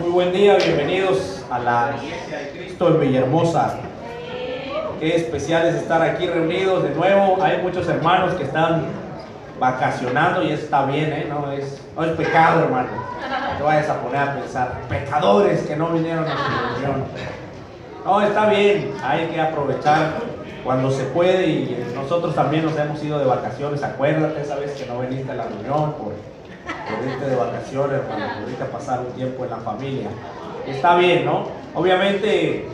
Muy buen día, bienvenidos a la Iglesia de Cristo en Villahermosa. Qué especial es estar aquí reunidos de nuevo. Hay muchos hermanos que están vacacionando y eso está bien, no es pecado, hermano. No te vayas a poner a pensar, pecadores que no vinieron a su reunión. No, está bien, hay que aprovechar cuando se puede y nosotros también nos hemos ido de vacaciones. Acuérdate esa vez que no viniste a la reunión por irte de vacaciones, hermano, por irte a pasar un tiempo en la familia. Está bien, ¿no? Obviamente,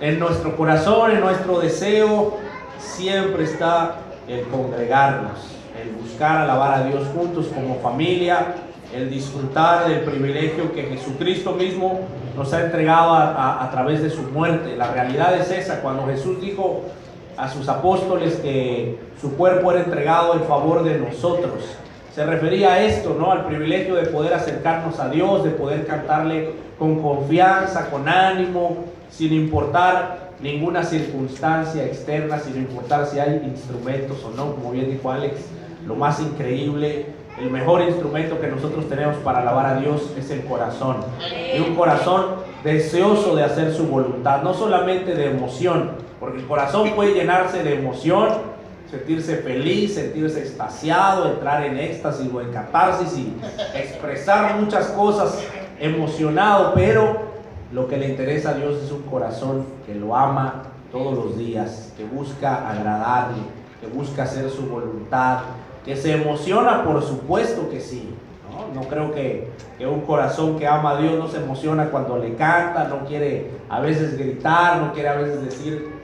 en nuestro corazón, en nuestro deseo, siempre está el congregarnos, el buscar alabar a Dios juntos como familia, el disfrutar del privilegio que Jesucristo mismo nos ha entregado a través de su muerte. La realidad es esa. Cuando Jesús dijo a sus apóstoles que su cuerpo era entregado en favor de nosotros, se refería a esto, ¿no? Al privilegio de poder acercarnos a Dios, de poder cantarle con confianza, con ánimo, sin importar ninguna circunstancia externa, sin importar si hay instrumentos o no. Como bien dijo Alex, lo más increíble, el mejor instrumento que nosotros tenemos para alabar a Dios es el corazón. Y un corazón deseoso de hacer su voluntad, no solamente de emoción, porque el corazón puede llenarse de emoción, sentirse feliz, sentirse extasiado, entrar en éxtasis o en catarsis y expresar muchas cosas emocionado, pero lo que le interesa a Dios es un corazón que lo ama todos los días, que busca agradarle, que busca hacer su voluntad, que se emociona, por supuesto que sí. No creo que un corazón que ama a Dios no se emociona cuando le canta, no quiere a veces gritar, no quiere a veces decir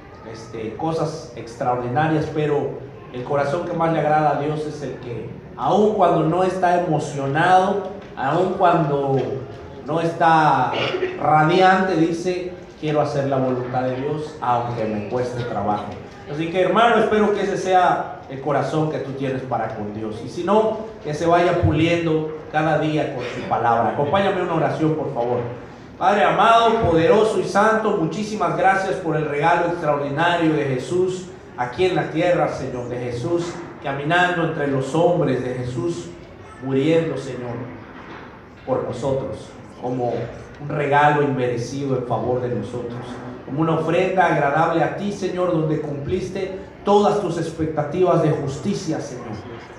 cosas extraordinarias, pero el corazón que más le agrada a Dios es el que, aun cuando no está emocionado, aun cuando no está radiante, dice: quiero hacer la voluntad de Dios aunque me cueste trabajo. Así que, hermano, espero que ese sea el corazón que tú tienes para con Dios, y si no, que se vaya puliendo cada día con su palabra. Acompáñame en una oración, por favor. Padre amado, poderoso y santo, muchísimas gracias por el regalo extraordinario de Jesús aquí en la tierra, Señor, de Jesús caminando entre los hombres, de Jesús muriendo, Señor, por nosotros, como un regalo inmerecido en favor de nosotros, como una ofrenda agradable a ti, Señor, donde cumpliste todas tus expectativas de justicia, Señor,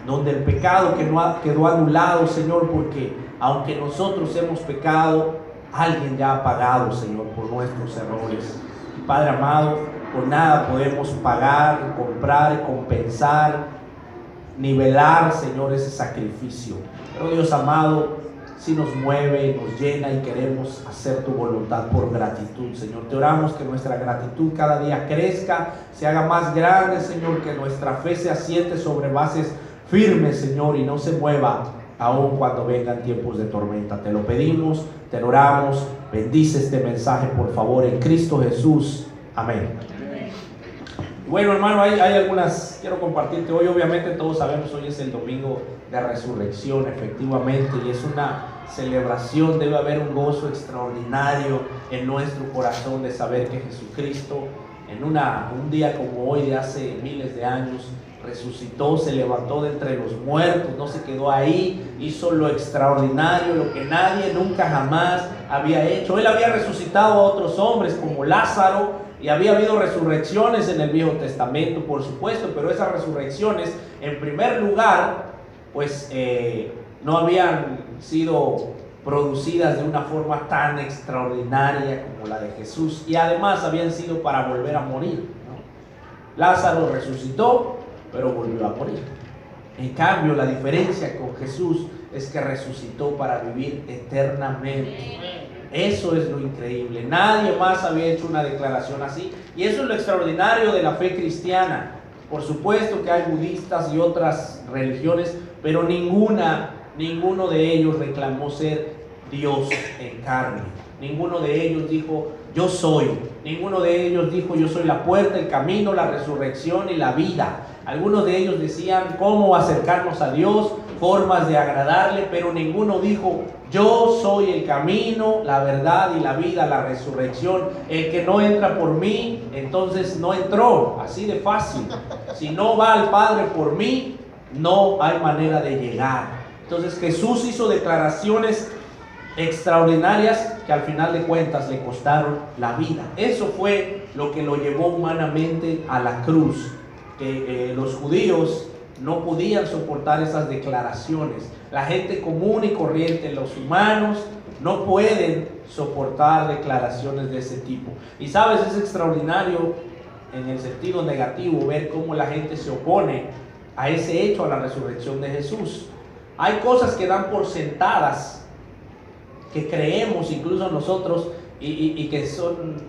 donde el pecado quedó anulado, Señor, porque aunque nosotros hemos pecado, alguien ya ha pagado, Señor, por nuestros errores. Y Padre amado, por nada podemos pagar, comprar, compensar, nivelar, Señor, ese sacrificio. Pero Dios amado, si nos mueve, nos llena y queremos hacer tu voluntad por gratitud, Señor. Te oramos que nuestra gratitud cada día crezca, se haga más grande, Señor, que nuestra fe se asiente sobre bases firmes, Señor, y no se mueva aun cuando vengan tiempos de tormenta. Te lo pedimos, te lo oramos. Bendice este mensaje, por favor, en Cristo Jesús. Amén. Bueno, hermano, hay algunas, quiero compartirte hoy. Obviamente todos sabemos, hoy es el domingo de resurrección, efectivamente, y es una celebración. Debe haber un gozo extraordinario en nuestro corazón de saber que Jesucristo, en un día como hoy de hace miles de años, resucitó, se levantó de entre los muertos, no se quedó ahí, hizo lo extraordinario, lo que nadie nunca jamás había hecho. Él había resucitado a otros hombres como Lázaro, y había habido resurrecciones en el Viejo Testamento, por supuesto, pero esas resurrecciones, en primer lugar, pues no habían sido producidas de una forma tan extraordinaria como la de Jesús, y además habían sido para volver a morir, ¿no? Lázaro resucitó, pero volvió a morir. En cambio, la diferencia con Jesús es que resucitó para vivir eternamente. Eso es lo increíble. Nadie más había hecho una declaración así, y eso es lo extraordinario de la fe cristiana. Por supuesto que hay budistas y otras religiones, pero ninguno de ellos reclamó ser Dios en carne. Ninguno de ellos dijo: yo soy. Ninguno de ellos dijo: yo soy la puerta, el camino, la resurrección y la vida. Algunos de ellos decían cómo acercarnos a Dios, formas de agradarle, pero ninguno dijo: yo soy el camino, la verdad y la vida, la resurrección. El que no entra por mí, entonces no entró. Así de fácil. Si no va al Padre por mí, no hay manera de llegar. Entonces Jesús hizo declaraciones extraordinarias que al final de cuentas le costaron la vida. Eso fue lo que lo llevó humanamente a la cruz, que los judíos no podían soportar esas declaraciones. La gente común y corriente, los humanos, no pueden soportar declaraciones de ese tipo. Y sabes, es extraordinario en el sentido negativo ver cómo la gente se opone a ese hecho, a la resurrección de Jesús. Hay cosas que dan por sentadas, que creemos incluso nosotros, y que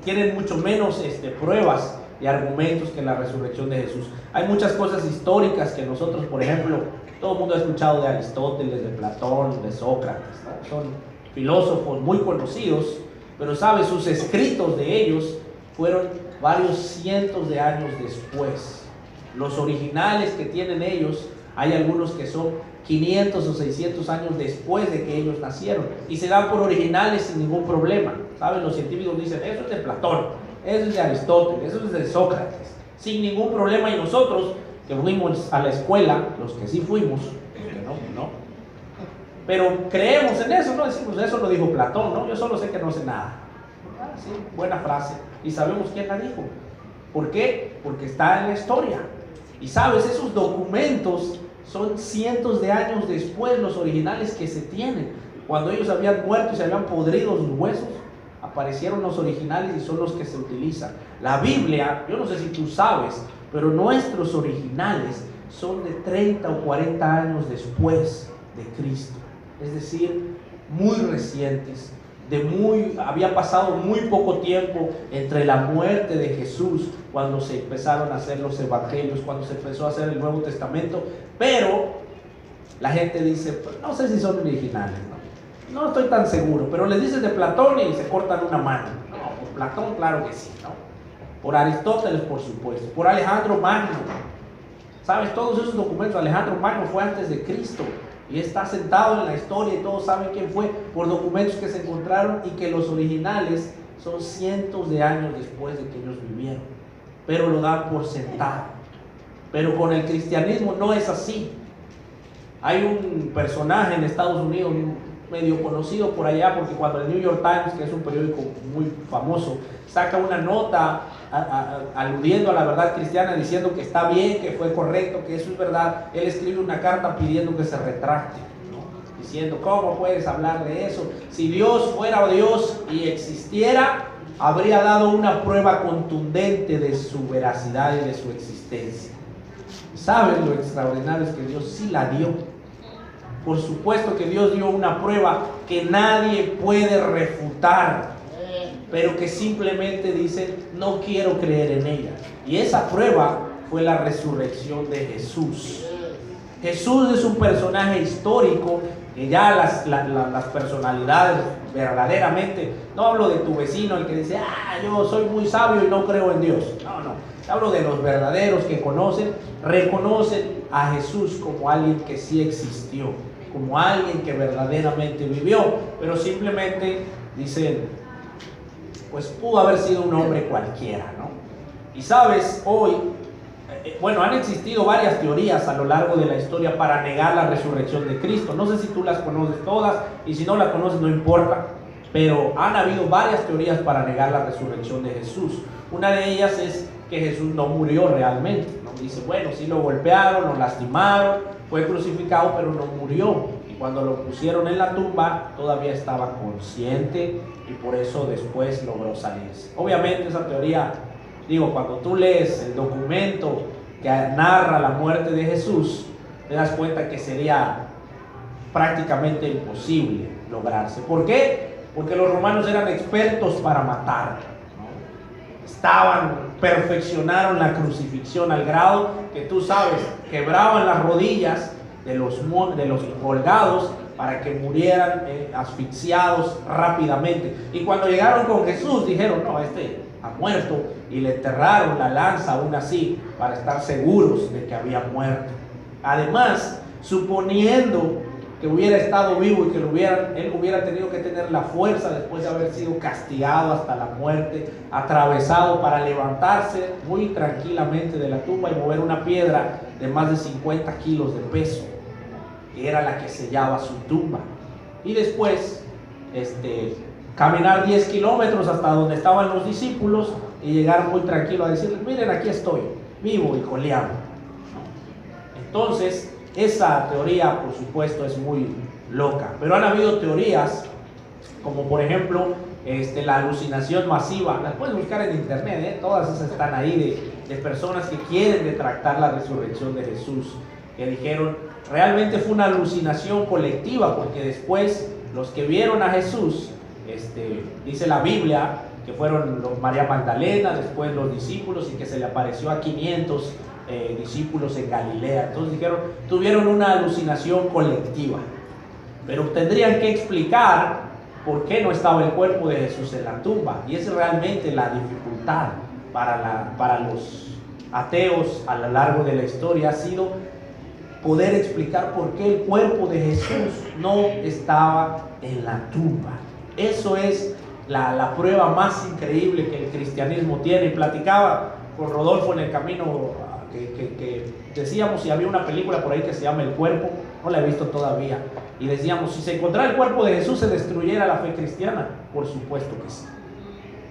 tienen mucho menos pruebas y argumentos que la resurrección de Jesús. Hay muchas cosas históricas que nosotros, por ejemplo, todo el mundo ha escuchado de Aristóteles, de Platón, de Sócrates, ¿no? Son filósofos muy conocidos, pero sabes, sus escritos de ellos fueron varios cientos de años después. Los originales que tienen ellos, hay algunos que son 500 o 600 años después de que ellos nacieron, y se dan por originales sin ningún problema. ¿Sabes? Los científicos dicen, eso es de Platón, eso es de Aristóteles, eso es de Sócrates, sin ningún problema. Y nosotros que fuimos a la escuela, los que sí fuimos, que no, pero creemos en eso, ¿no? Decimos, eso lo dijo Platón, ¿no? Yo solo sé que no sé nada. Ah, sí, buena frase, y sabemos quién la dijo. ¿Por qué? Porque está en la historia. Y sabes, esos documentos son cientos de años después, los originales que se tienen. Cuando ellos habían muerto y se habían podrido sus huesos, aparecieron los originales y son los que se utilizan. La Biblia, yo no sé si tú sabes, pero nuestros originales son de 30 o 40 años después de Cristo. Es decir, muy recientes. Había pasado muy poco tiempo entre la muerte de Jesús, cuando se empezaron a hacer los evangelios, cuando se empezó a hacer el Nuevo Testamento, pero la gente dice, pues no sé si son originales, no estoy tan seguro, pero les dices de Platón y se cortan una mano. No, por Platón claro que sí, ¿no? Por Aristóteles, por supuesto, por Alejandro Magno. ¿Sabes? Todos esos documentos, Alejandro Magno fue antes de Cristo y está sentado en la historia y todos saben quién fue por documentos que se encontraron, y que los originales son cientos de años después de que ellos vivieron, pero lo dan por sentado. Pero con el cristianismo no es así. Hay un personaje en Estados Unidos medio conocido por allá, porque cuando el New York Times, que es un periódico muy famoso, saca una nota aludiendo a la verdad cristiana, diciendo que está bien, que fue correcto, que eso es verdad, él escribe una carta pidiendo que se retracte, ¿no? Diciendo, ¿cómo puedes hablar de eso? Si Dios fuera Dios y existiera, habría dado una prueba contundente de su veracidad y de su existencia. ¿Saben lo extraordinario? Es que Dios sí la dio. Por supuesto que Dios dio una prueba que nadie puede refutar, pero que simplemente dice, no quiero creer en ella. Y esa prueba fue la resurrección de Jesús. Jesús es un personaje histórico que ya las personalidades verdaderamente, no hablo de tu vecino, el que dice, yo soy muy sabio y no creo en Dios. No, hablo de los verdaderos que reconocen a Jesús como alguien que sí existió, como alguien que verdaderamente vivió, pero simplemente dicen, pues pudo haber sido un hombre cualquiera, ¿no? Y sabes, hoy, han existido varias teorías a lo largo de la historia para negar la resurrección de Cristo. No sé si tú las conoces todas, y si no las conoces no importa, pero han habido varias teorías para negar la resurrección de Jesús. Una de ellas es que Jesús no murió realmente, ¿no? Dice, sí lo golpearon, lo lastimaron, fue crucificado, pero no murió. Y cuando lo pusieron en la tumba, todavía estaba consciente, y por eso después logró salirse. Obviamente esa teoría, cuando tú lees el documento que narra la muerte de Jesús, te das cuenta que sería prácticamente imposible lograrse. ¿Por qué? Porque los romanos eran expertos para matar, ¿no? Perfeccionaron la crucifixión al grado que tú sabes, quebraban las rodillas de los colgados para que murieran asfixiados rápidamente. Y cuando llegaron con Jesús dijeron, no, ha muerto, y le enterraron la lanza aún así para estar seguros de que había muerto. Además, suponiendo que hubiera estado vivo y que él hubiera tenido que tener la fuerza después de haber sido castigado hasta la muerte, atravesado, para levantarse muy tranquilamente de la tumba y mover una piedra de más de 50 kilos de peso. que era la que sellaba su tumba. Y después, caminar 10 kilómetros hasta donde estaban los discípulos y llegar muy tranquilo a decirles: miren, aquí estoy, vivo y coleando. Entonces, esa teoría, por supuesto, es muy loca. Pero han habido teorías, como por ejemplo, la alucinación masiva. Las puedes buscar en internet, todas esas están ahí, de personas que quieren detractar la resurrección de Jesús, que dijeron, realmente fue una alucinación colectiva, porque después los que vieron a Jesús, dice la Biblia, que fueron María Magdalena, después los discípulos, y que se le apareció a 500 discípulos en Galilea. Entonces dijeron, tuvieron una alucinación colectiva. Pero tendrían que explicar por qué no estaba el cuerpo de Jesús en la tumba. Y es realmente la dificultad para los ateos a lo largo de la historia, ha sido poder explicar por qué el cuerpo de Jesús no estaba en la tumba. Eso es la prueba más increíble que el cristianismo tiene. Y platicaba con Rodolfo en el camino que decíamos, si había una película por ahí que se llama El Cuerpo, no la he visto todavía, y decíamos, si se encontrara el cuerpo de Jesús, ¿se destruyera la fe cristiana? Por supuesto que sí.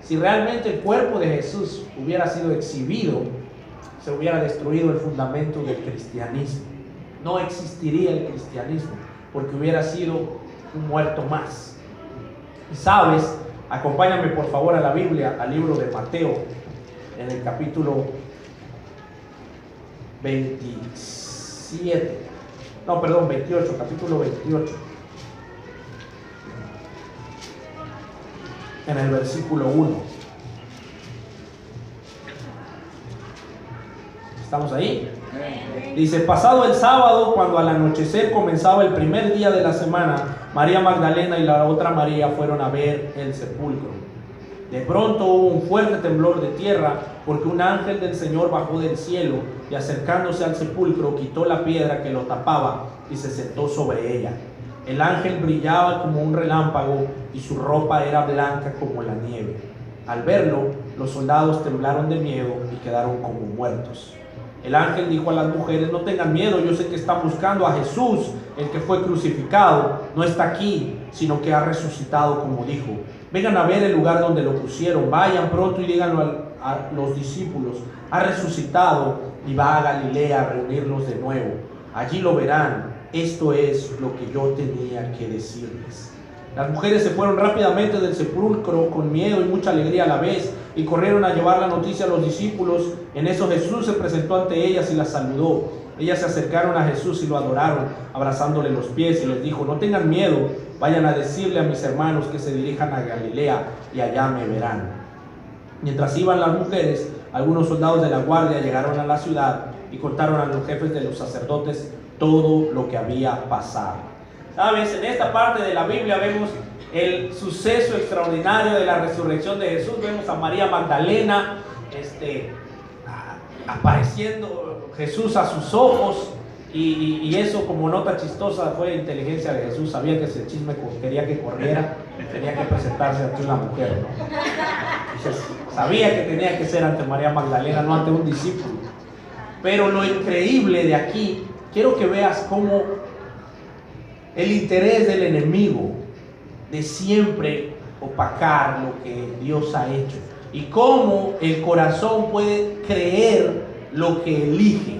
Si realmente el cuerpo de Jesús hubiera sido exhibido, se hubiera destruido el fundamento del cristianismo. No existiría el cristianismo, porque hubiera sido un muerto más. Y sabes, acompáñame por favor a la Biblia, al libro de Mateo, en el capítulo 28, capítulo 28, en el versículo 1. ¿Estamos ahí? Dice, pasado el sábado, cuando al anochecer comenzaba el primer día de la semana, María Magdalena y la otra María fueron a ver el sepulcro. De pronto hubo un fuerte temblor de tierra, porque un ángel del Señor bajó del cielo y, acercándose al sepulcro, quitó la piedra que lo tapaba y se sentó sobre ella. El ángel brillaba como un relámpago y su ropa era blanca como la nieve. Al verlo, los soldados temblaron de miedo y quedaron como muertos. El ángel dijo a las mujeres, no tengan miedo, yo sé que están buscando a Jesús, el que fue crucificado. No está aquí, sino que ha resucitado como dijo. Vengan a ver el lugar donde lo pusieron, vayan pronto y díganlo a los discípulos, ha resucitado y va a Galilea a reunirlos de nuevo. Allí lo verán, esto es lo que yo tenía que decirles. Las mujeres se fueron rápidamente del sepulcro con miedo y mucha alegría a la vez, y corrieron a llevar la noticia a los discípulos. En eso Jesús se presentó ante ellas y las saludó. Ellas se acercaron a Jesús y lo adoraron, abrazándole los pies, y les dijo, no tengan miedo, vayan a decirle a mis hermanos que se dirijan a Galilea y allá me verán. Mientras iban las mujeres, algunos soldados de la guardia llegaron a la ciudad y contaron a los jefes de los sacerdotes todo lo que había pasado. ¿Sabes? En esta parte de la Biblia vemos el suceso extraordinario de la resurrección de Jesús. Vemos a María Magdalena apareciendo Jesús a sus ojos, y eso, como nota chistosa, fue inteligencia de Jesús. Sabía que ese chisme quería que corriera, tenía que presentarse ante una mujer, ¿no? Entonces, sabía que tenía que ser ante María Magdalena, no ante un discípulo. Pero lo increíble de aquí, quiero que veas cómo el interés del enemigo de siempre opacar lo que Dios ha hecho, y cómo el corazón puede creer lo que elige.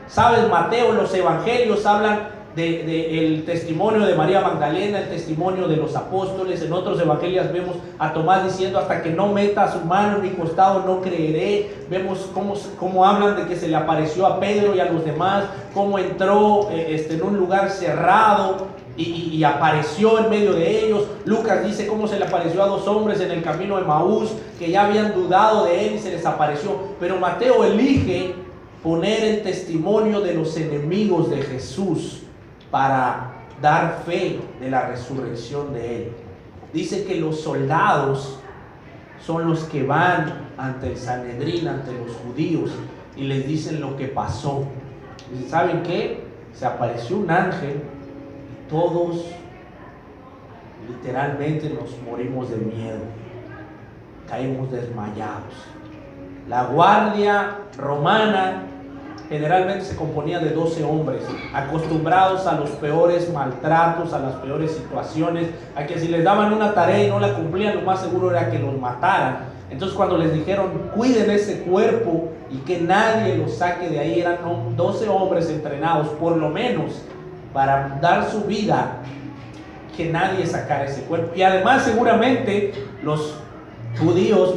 Sabes, Mateo, los evangelios hablan del testimonio de María Magdalena, el testimonio de los apóstoles. En otros evangelios vemos a Tomás diciendo, hasta que no meta su mano en mi costado no creeré. Vemos cómo hablan de que se le apareció a Pedro y a los demás, cómo entró en un lugar cerrado y apareció en medio de ellos. Lucas dice cómo se le apareció a 2 hombres en el camino de Emaús, que ya habían dudado de él y se les apareció. Pero Mateo elige poner el testimonio de los enemigos de Jesús para dar fe de la resurrección de él. Dice que los soldados son los que van ante el Sanedrín, ante los judíos, y les dicen lo que pasó. Y ¿saben qué? Se apareció un ángel y todos literalmente nos morimos de miedo, caímos desmayados. La guardia romana generalmente se componía de 12 hombres, acostumbrados a los peores maltratos, a las peores situaciones, a que si les daban una tarea y no la cumplían, lo más seguro era que los mataran. Entonces cuando les dijeron, cuiden ese cuerpo y que nadie los saque de ahí, eran 12 hombres entrenados, por lo menos, para dar su vida, que nadie sacara ese cuerpo. Y además seguramente los judíos,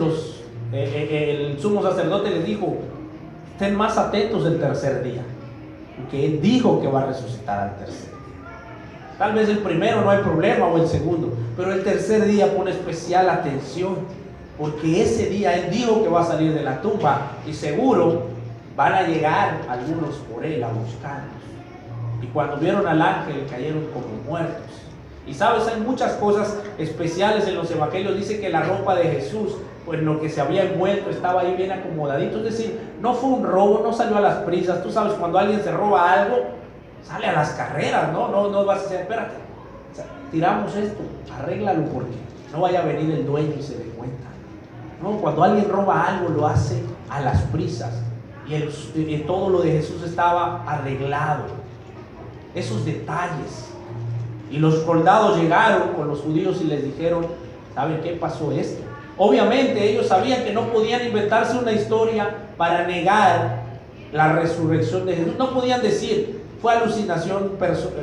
el sumo sacerdote les dijo, estén más atentos el tercer día, porque él dijo que va a resucitar al tercer día. Tal vez el primero no hay problema, o el segundo, pero el tercer día pone especial atención, porque ese día él dijo que va a salir de la tumba, y seguro van a llegar algunos por él a buscarlos. Y cuando vieron al ángel cayeron como muertos. Y sabes, hay muchas cosas especiales en los evangelios. Dice que la ropa de Jesús, pues lo que se había envuelto, estaba ahí bien acomodadito. Es decir, no fue un robo, no salió a las prisas. Tú sabes, cuando alguien se roba algo, sale a las carreras, no vas a decir, espérate, o sea, tiramos esto, arréglalo porque no vaya a venir el dueño y se dé cuenta. No, cuando alguien roba algo, lo hace a las prisas. Y todo lo de Jesús estaba arreglado. Esos detalles. Y los soldados llegaron con los judíos y les dijeron, ¿saben qué pasó esto? Obviamente ellos sabían que no podían inventarse una historia para negar la resurrección de Jesús. No podían decir, fue alucinación,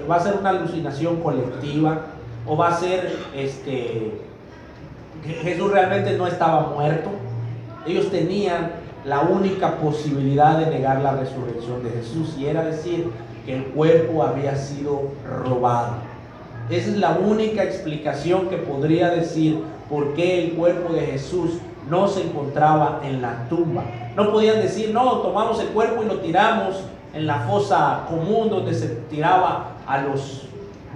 va a ser una alucinación colectiva, o va a ser que Jesús realmente no estaba muerto. Ellos tenían la única posibilidad de negar la resurrección de Jesús, y era decir que el cuerpo había sido robado. Esa es la única explicación que podría decir por qué el cuerpo de Jesús no se encontraba en la tumba. No podían decir, no, tomamos el cuerpo y lo tiramos en la fosa común donde se tiraba a los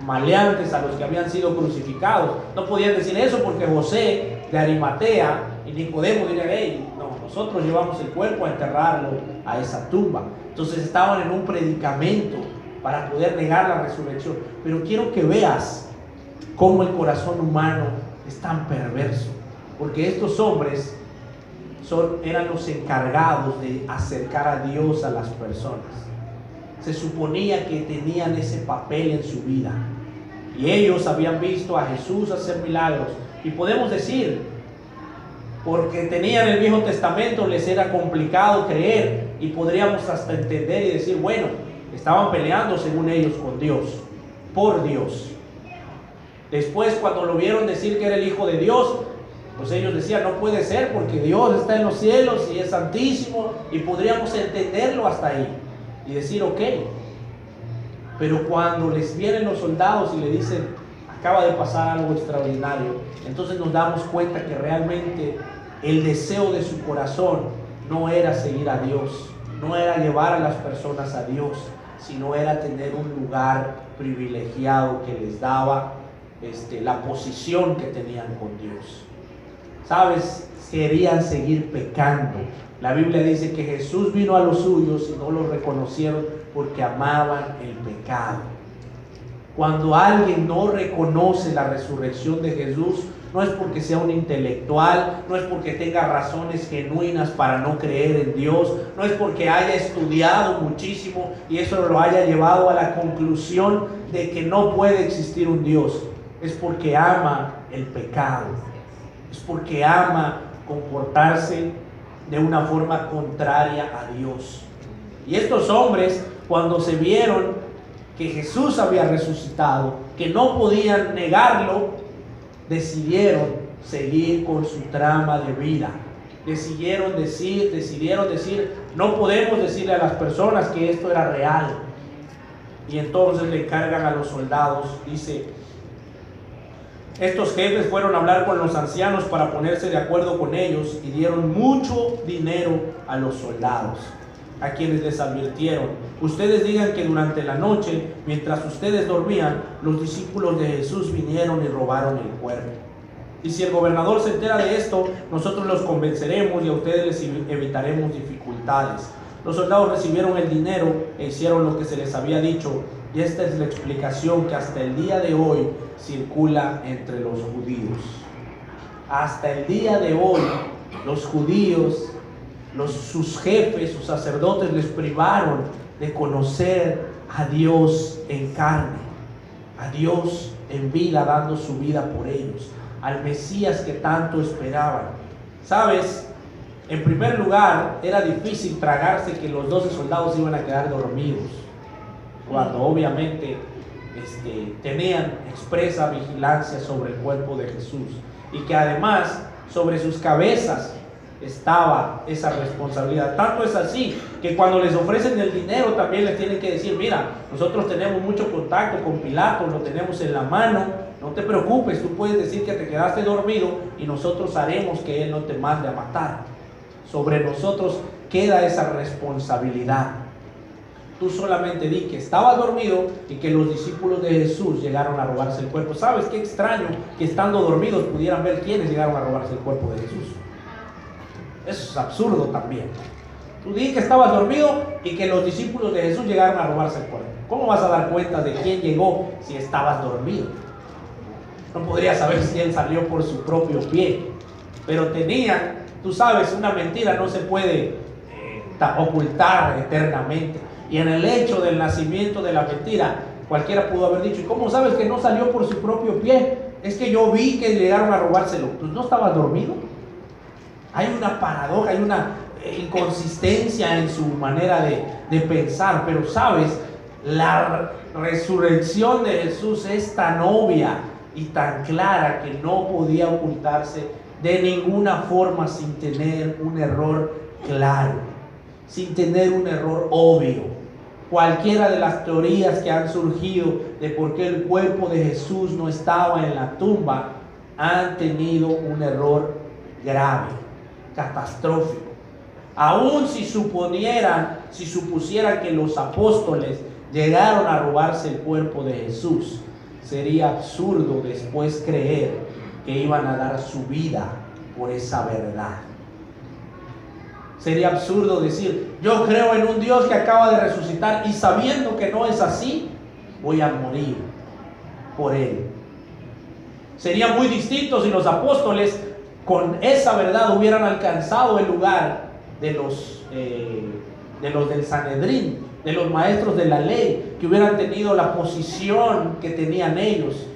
maleantes, a los que habían sido crucificados. No podían decir eso porque José de Arimatea y Nicodemo dirían, hey, no, nosotros llevamos el cuerpo a enterrarlo a esa tumba. Entonces estaban en un predicamento para poder negar la resurrección. Pero quiero que veas cómo el corazón humano es tan perverso, porque estos hombres eran los encargados de acercar a Dios a las personas. Se suponía que tenían ese papel en su vida, y ellos habían visto a Jesús hacer milagros, y podemos decir, porque tenían el Viejo Testamento, les era complicado creer, y podríamos hasta entender y decir, bueno, estaban peleando según ellos con Dios, por Dios. Después, cuando lo vieron decir que era el Hijo de Dios, pues ellos decían, no puede ser porque Dios está en los cielos y es santísimo, y podríamos entenderlo hasta ahí y decir, ok. Pero cuando les vienen los soldados y le dicen, acaba de pasar algo extraordinario, entonces nos damos cuenta que realmente el deseo de su corazón no era seguir a Dios, no era llevar a las personas a Dios, sino era tener un lugar privilegiado que les daba la posición que tenían con Dios. ¿Sabes? Querían seguir pecando. La Biblia dice que Jesús vino a los suyos y no lo reconocieron porque amaban el pecado. Cuando alguien no reconoce la resurrección de Jesús, no es porque sea un intelectual, no es porque tenga razones genuinas para no creer en Dios, no es porque haya estudiado muchísimo y eso lo haya llevado a la conclusión de que no puede existir un Dios. Es porque ama el pecado, es porque ama comportarse de una forma contraria a Dios. Y estos hombres, cuando se vieron que Jesús había resucitado, que no podían negarlo, decidieron seguir con su trama de vida. Decidieron decir, no podemos decirle a las personas que esto era real. Y entonces le encargan a los soldados, dice, estos jefes fueron a hablar con los ancianos para ponerse de acuerdo con ellos y dieron mucho dinero a los soldados, a quienes les advirtieron, ustedes digan que durante la noche, mientras ustedes dormían, los discípulos de Jesús vinieron y robaron el cuerpo. Y si el gobernador se entera de esto, nosotros los convenceremos y a ustedes les evitaremos dificultades. Los soldados recibieron el dinero e hicieron lo que se les había dicho, y esta es la explicación que hasta el día de hoy circula entre los judíos. Hasta el día de hoy, los judíos sus jefes, sus sacerdotes les privaron de conocer a Dios en carne, a Dios en vida, dando su vida por ellos, al Mesías que tanto esperaban. ¿Sabes? En primer lugar, era difícil tragarse que los 12 soldados iban a quedar dormidos, cuando obviamente tenían expresa vigilancia sobre el cuerpo de Jesús, y que además sobre sus cabezas estaba esa responsabilidad. Tanto es así que cuando les ofrecen el dinero también les tienen que decir: mira, nosotros tenemos mucho contacto con Pilato, lo tenemos en la mano, no te preocupes, tú puedes decir que te quedaste dormido y nosotros haremos que él no te mande a matar. Sobre nosotros queda esa responsabilidad. Tú solamente di que estabas dormido y que los discípulos de Jesús llegaron a robarse el cuerpo. ¿Sabes qué extraño que estando dormidos pudieran ver quiénes llegaron a robarse el cuerpo de Jesús? Eso es absurdo también. Tú di que estabas dormido y que los discípulos de Jesús llegaron a robarse el cuerpo. ¿Cómo vas a dar cuenta de quién llegó si estabas dormido? No podrías saber si él salió por su propio pie. Pero tenían, tú sabes, una mentira no se puede ocultar eternamente. Y en el hecho del nacimiento de la mentira, cualquiera pudo haber dicho: ¿y cómo sabes que no salió por su propio pie? Es que yo vi que llegaron a robárselo. Pues no estabas dormido. Hay una paradoja, hay una inconsistencia en su manera de pensar. Pero sabes, la resurrección de Jesús es tan obvia y tan clara que no podía ocultarse de ninguna forma sin tener un error claro, sin tener un error obvio. Cualquiera de las teorías que han surgido de por qué el cuerpo de Jesús no estaba en la tumba han tenido un error grave, catastrófico. Aún si supusieran que los apóstoles llegaron a robarse el cuerpo de Jesús, sería absurdo después creer que iban a dar su vida por esa verdad. Sería absurdo decir: yo creo en un Dios que acaba de resucitar, y sabiendo que no es así, voy a morir por Él. Sería muy distinto si los apóstoles con esa verdad hubieran alcanzado el lugar de los del Sanedrín, de los maestros de la ley, que hubieran tenido la posición que tenían ellos.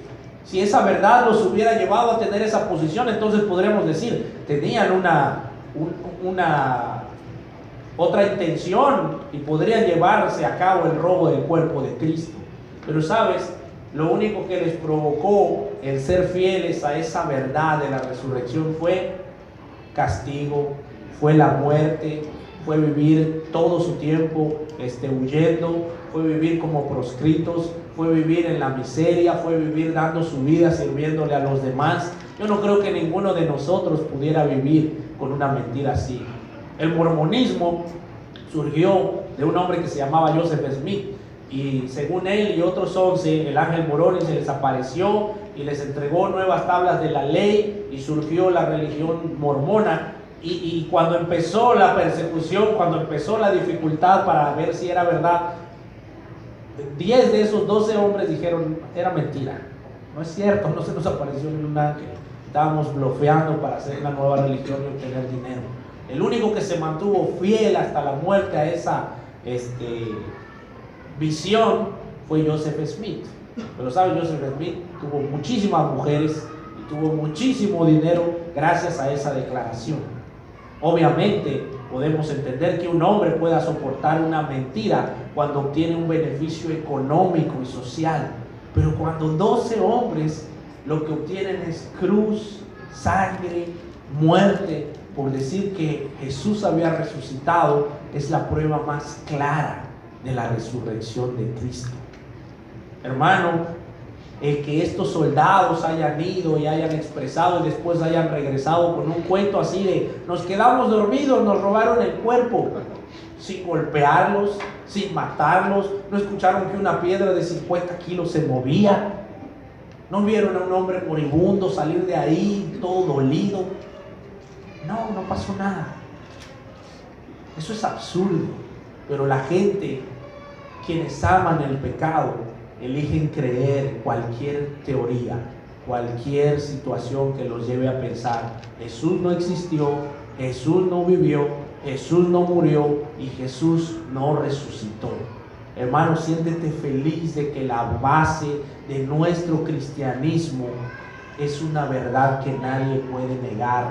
Si esa verdad los hubiera llevado a tener esa posición, entonces podremos decir: tenían una otra intención y podrían llevarse a cabo el robo del cuerpo de Cristo. Pero sabes, lo único que les provocó el ser fieles a esa verdad de la resurrección fue castigo, fue la muerte, fue vivir todo su tiempo huyendo, fue vivir como proscritos, fue vivir en la miseria, fue vivir dando su vida sirviéndole a los demás. Yo no creo que ninguno de nosotros pudiera vivir con una mentira así. El mormonismo surgió de un hombre que se llamaba Joseph Smith, y según él y otros 11, el ángel Moroni se les apareció y les entregó nuevas tablas de la ley, y surgió la religión mormona. Y cuando empezó la persecución, cuando empezó la dificultad para ver si era verdad, 10 de esos 12 hombres dijeron: era mentira, no es cierto, no se nos apareció ningún ángel, estábamos blofeando para hacer una nueva religión y obtener dinero. El único que se mantuvo fiel hasta la muerte a esa visión fue Joseph Smith. Pero sabes, Joseph Smith tuvo muchísimas mujeres y tuvo muchísimo dinero gracias a esa declaración. Obviamente podemos entender que un hombre pueda soportar una mentira cuando obtiene un beneficio económico y social, pero cuando 12 hombres lo que obtienen es cruz, sangre, muerte, por decir que Jesús había resucitado, es la prueba más clara de la resurrección de Cristo. Hermano, el que estos soldados hayan ido y hayan expresado y después hayan regresado con un cuento así de: nos quedamos dormidos, nos robaron el cuerpo, sin golpearlos, sin matarlos, no escucharon que una piedra de 50 kilos se movía, no vieron a un hombre moribundo salir de ahí todo dolido. No pasó nada. Eso es absurdo. Pero la gente, quienes aman el pecado, eligen creer cualquier teoría, cualquier situación que los lleve a pensar: Jesús no existió, Jesús no vivió, Jesús no murió y Jesús no resucitó. Hermano, siéntete feliz de que la base de nuestro cristianismo es una verdad que nadie puede negar: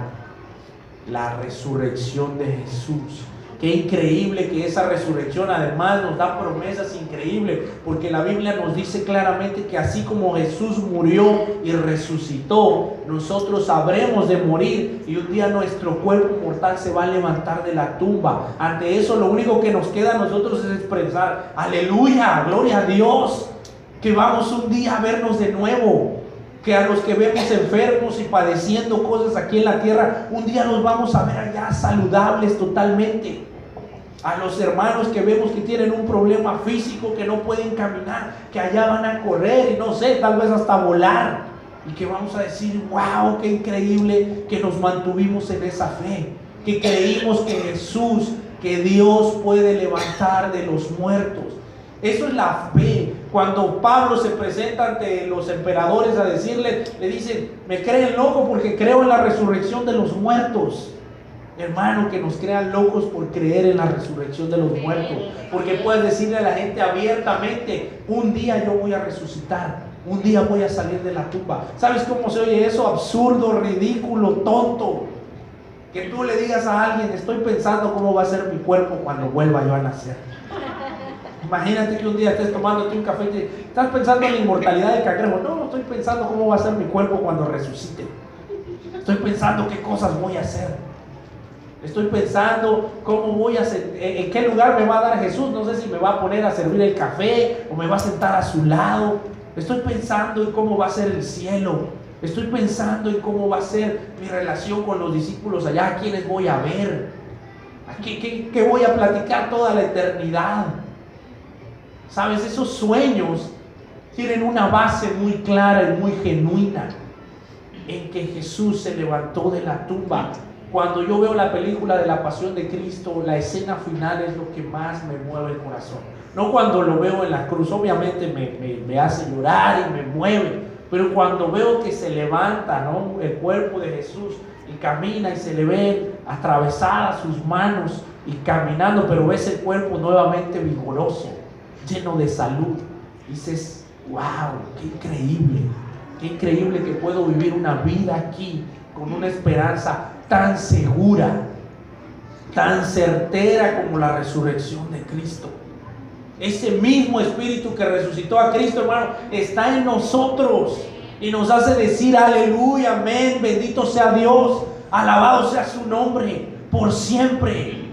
la resurrección de Jesús. Qué increíble que esa resurrección además nos da promesas increíbles, porque la Biblia nos dice claramente que así como Jesús murió y resucitó, nosotros habremos de morir y un día nuestro cuerpo mortal se va a levantar de la tumba. Ante eso, lo único que nos queda a nosotros es expresar: aleluya, gloria a Dios, que vamos un día a vernos de nuevo. Que a los que vemos enfermos y padeciendo cosas aquí en la tierra, un día nos vamos a ver allá saludables totalmente. A los hermanos que vemos que tienen un problema físico, que no pueden caminar, que allá van a correr y no sé, tal vez hasta volar. Y que vamos a decir: wow, qué increíble que nos mantuvimos en esa fe. Que creímos que Jesús, que Dios puede levantar de los muertos. Eso es la fe. Cuando Pablo se presenta ante los emperadores a decirle, le dicen: me creen loco porque creo en la resurrección de los muertos. Hermano, que nos crean locos por creer en la resurrección de los muertos, porque puedes decirle a la gente abiertamente: un día yo voy a resucitar, un día voy a salir de la tumba. ¿Sabes cómo se oye eso? Absurdo, ridículo, tonto. Que tú le digas a alguien: estoy pensando cómo va a ser mi cuerpo cuando vuelva yo a nacer. Imagínate que un día estés tomándote un café y te estás pensando en la inmortalidad del cangrejo. No, estoy pensando cómo va a ser mi cuerpo cuando resucite. Estoy pensando qué cosas voy a hacer. Estoy pensando cómo voy a hacer, en qué lugar me va a dar Jesús. No sé si me va a poner a servir el café o me va a sentar a su lado. Estoy pensando en cómo va a ser el cielo. Estoy pensando en cómo va a ser mi relación con los discípulos allá, a quienes voy a ver, qué voy a platicar toda la eternidad. ¿Sabes? Esos sueños tienen una base muy clara y muy genuina en que Jesús se levantó de la tumba. Cuando yo veo la película de la Pasión de Cristo, la escena final es lo que más me mueve el corazón. No cuando lo veo en la cruz, obviamente me hace llorar y me mueve, pero cuando veo que se levanta, ¿no?, el cuerpo de Jesús y camina y se le ven atravesadas sus manos y caminando, pero ves el cuerpo nuevamente vigoroso, lleno de salud. Dices: wow, qué increíble que puedo vivir una vida aquí con una esperanza tan segura, tan certera como la resurrección de Cristo. Ese mismo Espíritu que resucitó a Cristo, hermano, está en nosotros y nos hace decir: aleluya, amén, bendito sea Dios, alabado sea su nombre por siempre.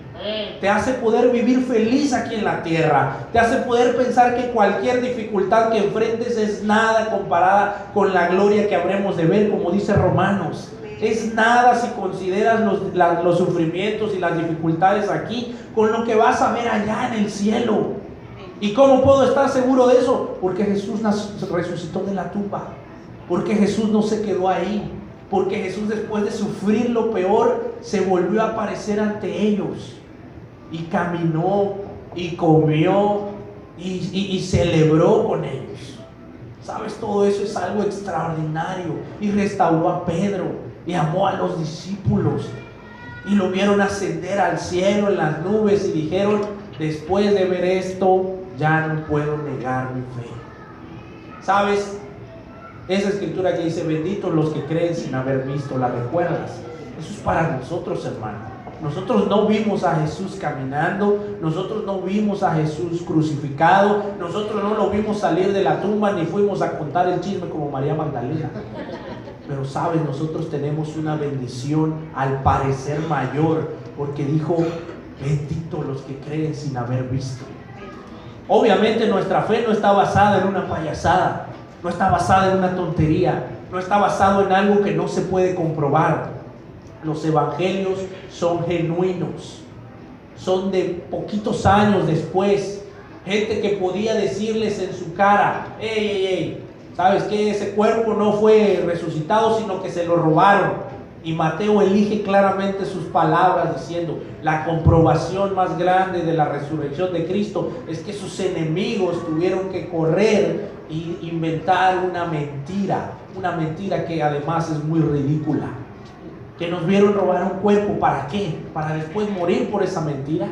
Te hace poder vivir feliz aquí en la tierra. Te hace poder pensar que cualquier dificultad que enfrentes es nada comparada con la gloria que habremos de ver, como dice Romanos. Es nada si consideras los sufrimientos y las dificultades aquí con lo que vas a ver allá en el cielo. ¿Y cómo puedo estar seguro de eso? Porque Jesús resucitó de la tumba. Porque Jesús no se quedó ahí. Porque Jesús, después de sufrir lo peor, se volvió a aparecer ante ellos. Y caminó, y comió, y celebró con ellos. ¿Sabes? Todo eso es algo extraordinario. Y restauró a Pedro, y amó a los discípulos. Y lo vieron ascender al cielo en las nubes, y dijeron: después de ver esto, ya no puedo negar mi fe. ¿Sabes? Esa escritura que dice: benditos los que creen sin haber visto, ¿la recuerdas? Eso es para nosotros, hermano. Nosotros no vimos a Jesús caminando, nosotros no vimos a Jesús crucificado, nosotros no lo vimos salir de la tumba, ni fuimos a contar el chisme como María Magdalena. Pero sabes, nosotros tenemos una bendición al parecer mayor, porque dijo: benditos los que creen sin haber visto. Obviamente nuestra fe no está basada en una payasada, no está basada en una tontería, no está basado en algo que no se puede comprobar. Los evangelios son genuinos, son de poquitos años después. Gente que podía decirles en su cara: ey, ¿sabes qué? Ese cuerpo no fue resucitado, sino que se lo robaron. Y Mateo elige claramente sus palabras diciendo: la comprobación más grande de la resurrección de Cristo es que sus enemigos tuvieron que correr e inventar una mentira que además es muy ridícula. que nos vieron robar un cuerpo. ¿Para qué? Para después morir por esa mentira.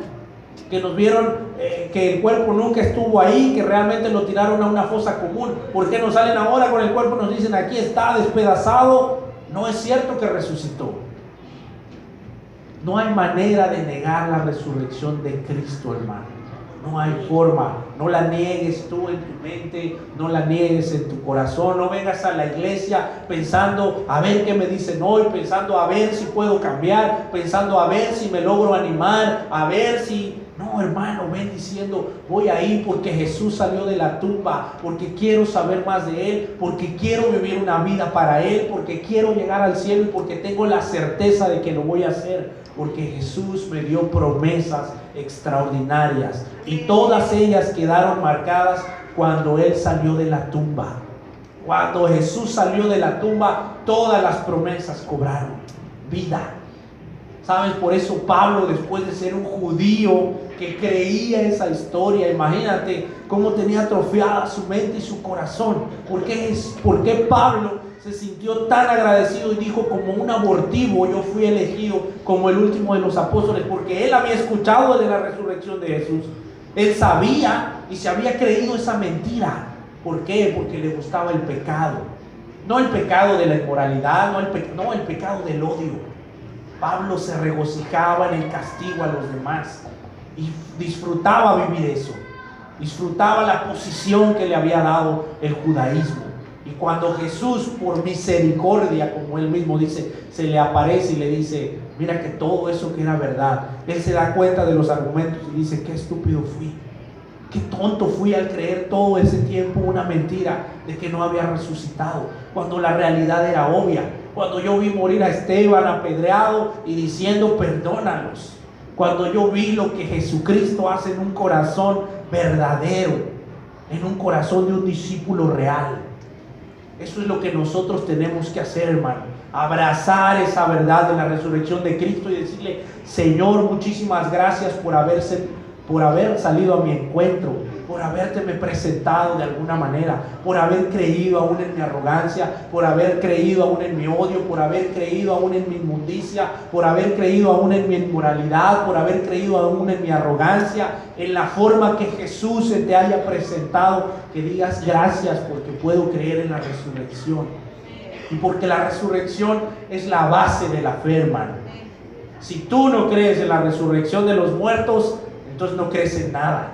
Que nos vieron que el cuerpo nunca estuvo ahí, que realmente lo tiraron a una fosa común. ¿Por qué nos salen ahora con el cuerpo y nos dicen aquí está despedazado? No es cierto que resucitó. No hay manera de negar la resurrección de Cristo, hermano. No hay forma. No la niegues tú en tu mente, no la niegues en tu corazón. No vengas a la iglesia pensando a ver qué me dicen hoy, pensando a ver si puedo cambiar, pensando a ver si me logro animar, a ver si... No, hermano, ven diciendo, voy a ir porque Jesús salió de la tumba, porque quiero saber más de Él, porque quiero vivir una vida para Él, porque quiero llegar al cielo y porque tengo la certeza de que lo voy a hacer, porque Jesús me dio promesas extraordinarias y todas ellas quedaron marcadas cuando Él salió de la tumba. Cuando Jesús salió de la tumba, todas las promesas cobraron vida. ¿Sabes? Por eso Pablo, después de ser un judío que creía esa historia, imagínate cómo tenía atrofiada su mente y su corazón. ¿Por qué Pablo se sintió tan agradecido y dijo, como un abortivo yo fui elegido como el último de los apóstoles? Porque él había escuchado de la resurrección de Jesús. Él sabía y se había creído esa mentira. ¿Por qué? Porque le gustaba el pecado. No el pecado de la inmoralidad, no el pecado del odio. Pablo se regocijaba en el castigo a los demás y disfrutaba vivir eso. Disfrutaba la posición que le había dado el judaísmo. Y cuando Jesús, por misericordia, como él mismo dice, se le aparece y le dice, mira que todo eso que era verdad, él se da cuenta de los argumentos y dice, qué estúpido fui. Qué tonto fui al creer todo ese tiempo una mentira de que no había resucitado, cuando la realidad era obvia. Cuando yo vi morir a Esteban apedreado y diciendo perdónalos. Cuando yo vi lo que Jesucristo hace en un corazón verdadero, en un corazón de un discípulo real. Eso es lo que nosotros tenemos que hacer, hermano. Abrazar esa verdad de la resurrección de Cristo y decirle, Señor, muchísimas gracias por haber salido a mi encuentro, por habérteme presentado de alguna manera, por haber creído aún en mi arrogancia, por haber creído aún en mi odio, por haber creído aún en mi inmundicia, por haber creído aún en mi inmoralidad, por haber creído aún en mi arrogancia, en la forma que Jesús se te haya presentado, que digas gracias porque puedo creer en la resurrección. Y porque la resurrección es la base de la fe, hermano. Si tú no crees en la resurrección de los muertos, entonces no crees en nada.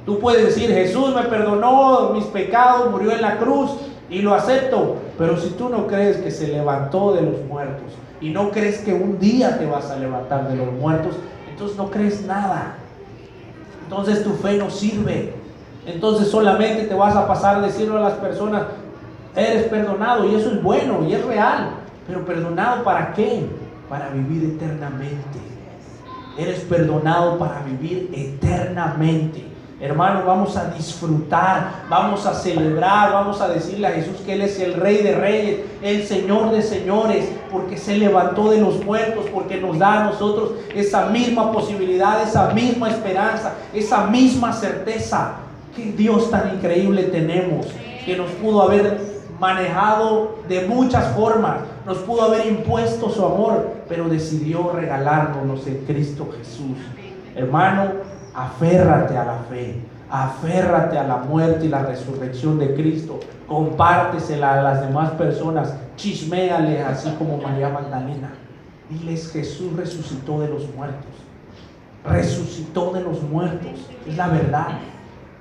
Tú puedes decir, Jesús me perdonó mis pecados, murió en la cruz y lo acepto. Pero si tú no crees que se levantó de los muertos y no crees que un día te vas a levantar de los muertos, entonces no crees nada. Entonces tu fe no sirve. Entonces solamente te vas a pasar a decirle a las personas, eres perdonado, y eso es bueno y es real. Pero ¿perdonado para qué? Para vivir eternamente. Eres perdonado para vivir eternamente. Hermano, vamos a disfrutar, vamos a celebrar, vamos a decirle a Jesús que Él es el Rey de Reyes, el Señor de Señores, porque se levantó de los muertos, porque nos da a nosotros esa misma posibilidad, esa misma esperanza, esa misma certeza. Qué Dios tan increíble tenemos, que nos pudo haber manejado de muchas formas, nos pudo haber impuesto su amor, pero decidió regalárnoslo en Cristo Jesús. Hermano, aférrate a la fe, aférrate a la muerte y la resurrección de Cristo, compártesela a las demás personas, chisméale así como María Magdalena. Diles, Jesús resucitó de los muertos, resucitó de los muertos, es la verdad,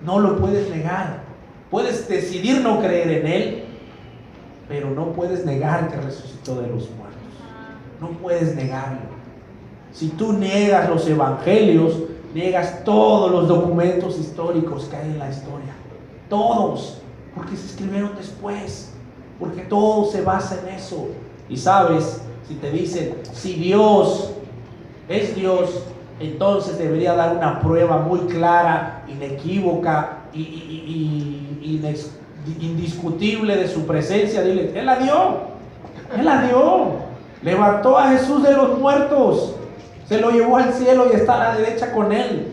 no lo puedes negar. Puedes decidir no creer en Él, pero no puedes negar que resucitó de los muertos. No puedes negarlo. Si tú niegas los evangelios, niegas todos los documentos históricos que hay en la historia. Todos. Porque se escribieron después. Porque todo se basa en eso. Y sabes, si te dicen, si Dios es Dios, entonces debería dar una prueba muy clara, inequívoca indiscutible de su presencia. Dile, Él la dio. Él la dio. Levantó a Jesús de los muertos. Se lo llevó al cielo y está a la derecha con Él.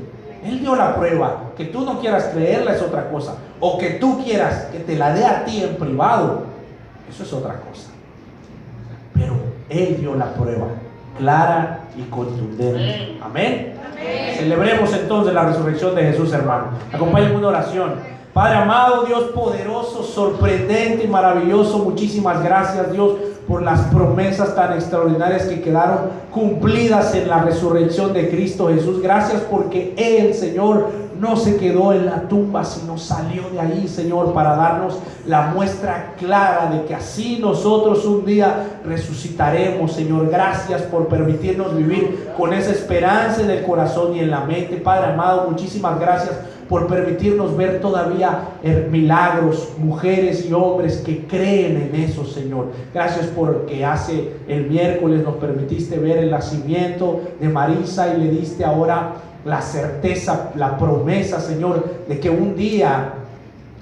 Él dio la prueba. Que tú no quieras creerla es otra cosa. O que tú quieras que te la dé a ti en privado, eso es otra cosa. Pero Él dio la prueba clara y contundente. Amén. Celebremos entonces la resurrección de Jesús, hermano. Acompáñenme en una oración. Padre amado, Dios poderoso, sorprendente y maravilloso, muchísimas gracias, Dios, por las promesas tan extraordinarias que quedaron cumplidas en la resurrección de Cristo Jesús. Gracias porque Él, Señor, no se quedó en la tumba, sino salió de ahí, Señor, para darnos la muestra clara de que así nosotros un día resucitaremos, Señor. Gracias por permitirnos vivir con esa esperanza en el corazón y en la mente. Padre amado, muchísimas gracias por permitirnos ver todavía milagros, mujeres y hombres que creen en eso, Señor. Gracias porque hace el miércoles nos permitiste ver el nacimiento de Marisa y le diste ahora la certeza, la promesa, Señor, de que un día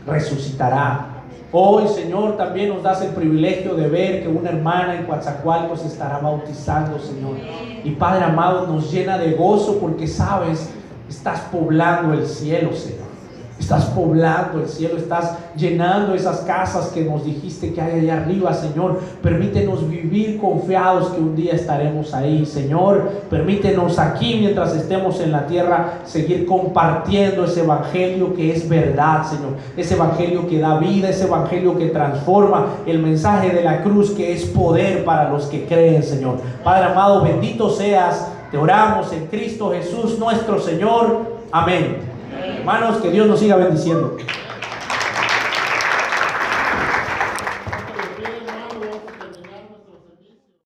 resucitará. Hoy, Señor, también nos das el privilegio de ver que una hermana en Coatzacoalcos se estará bautizando, Señor. Y Padre amado, nos llena de gozo porque sabes, estás poblando el cielo, Señor. Estás poblando el cielo, estás llenando esas casas que nos dijiste que hay allá arriba, Señor. Permítenos vivir confiados que un día estaremos ahí, Señor. Permítenos aquí, mientras estemos en la tierra, seguir compartiendo ese evangelio que es verdad, Señor. Ese evangelio que da vida, ese evangelio que transforma, el mensaje de la cruz que es poder para los que creen, Señor. Padre amado, bendito seas. Te oramos en Cristo Jesús nuestro Señor. Amén. Hermanos, que Dios nos siga bendiciendo.